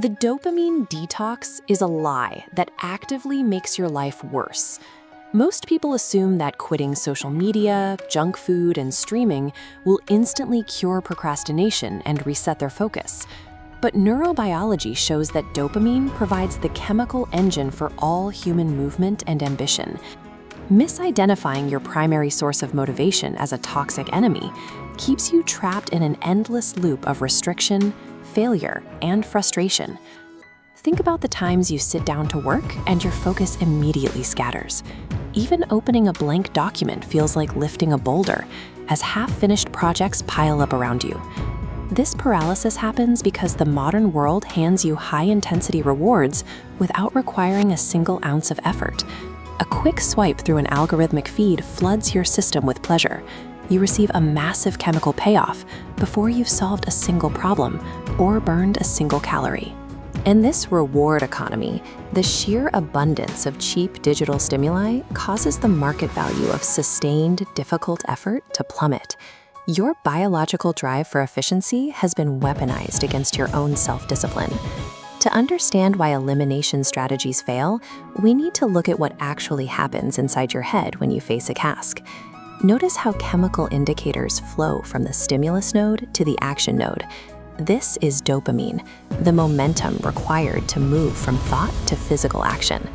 The dopamine detox is a lie that actively makes your life worse. Most people assume that quitting social media, junk food, and streaming will instantly cure procrastination and reset their focus. But neurobiology shows that dopamine provides the chemical engine for all human movement and ambition. Misidentifying your primary source of motivation as a toxic enemy keeps you trapped in an endless loop of restriction, failure, and frustration. Think about the times you sit down to work and your focus immediately scatters. Even opening a blank document feels like lifting a boulder, as half-finished projects pile up around you. This paralysis happens because the modern world hands you high-intensity rewards without requiring a single ounce of effort. A quick swipe through an algorithmic feed floods your system with pleasure. You receive a massive chemical payoff before you've solved a single problem or burned a single calorie. In this reward economy, the sheer abundance of cheap digital stimuli causes the market value of sustained, difficult effort to plummet. Your biological drive for efficiency has been weaponized against your own self-discipline. To understand why elimination strategies fail, we need to look at what actually happens inside your head when you face a task. Notice how chemical indicators flow from the stimulus node to the action node. This is dopamine, the momentum required to move from thought to physical action.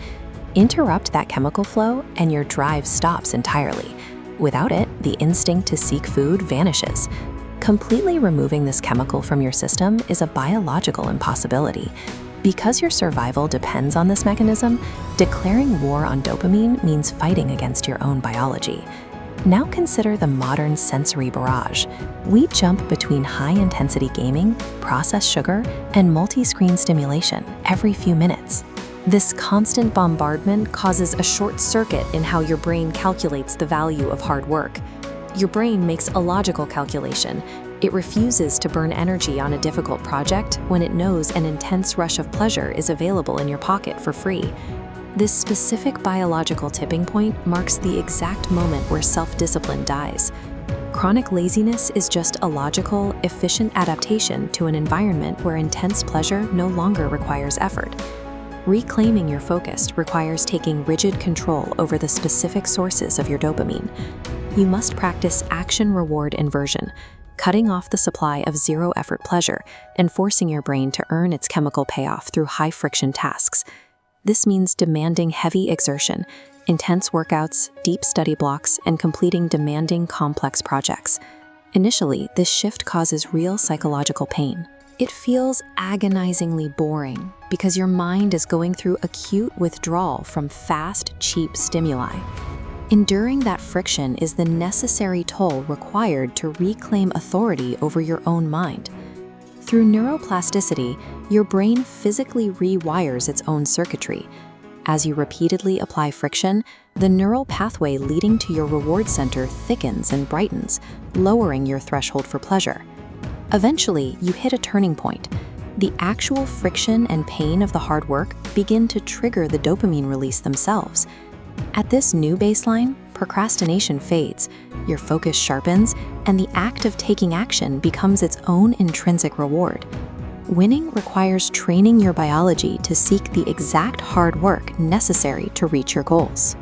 Interrupt that chemical flow and your drive stops entirely. Without it, the instinct to seek food vanishes. Completely removing this chemical from your system is a biological impossibility. Because your survival depends on this mechanism, declaring war on dopamine means fighting against your own biology. Now consider the modern sensory barrage. We jump between high-intensity gaming, processed sugar, and multi-screen stimulation every few minutes. This constant bombardment causes a short circuit in how your brain calculates the value of hard work. Your brain makes a logical calculation. It refuses to burn energy on a difficult project when it knows an intense rush of pleasure is available in your pocket for free. This specific biological tipping point marks the exact moment where self-discipline dies. Chronic laziness is just a logical, efficient adaptation to an environment where intense pleasure no longer requires effort. Reclaiming your focus requires taking rigid control over the specific sources of your dopamine. You must practice action-reward inversion, cutting off the supply of zero-effort pleasure and forcing your brain to earn its chemical payoff through high-friction tasks. This means demanding heavy exertion, intense workouts, deep study blocks, and completing demanding, complex projects. Initially, this shift causes real psychological pain. It feels agonizingly boring because your mind is going through acute withdrawal from fast, cheap stimuli. Enduring that friction is the necessary toll required to reclaim authority over your own mind. Through neuroplasticity, your brain physically rewires its own circuitry. As you repeatedly apply friction, the neural pathway leading to your reward center thickens and brightens, lowering your threshold for pleasure. Eventually, you hit a turning point. The actual friction and pain of the hard work begin to trigger the dopamine release themselves. At this new baseline, procrastination fades, your focus sharpens, and the act of taking action becomes its own intrinsic reward. Winning requires training your biology to seek the exact hard work necessary to reach your goals.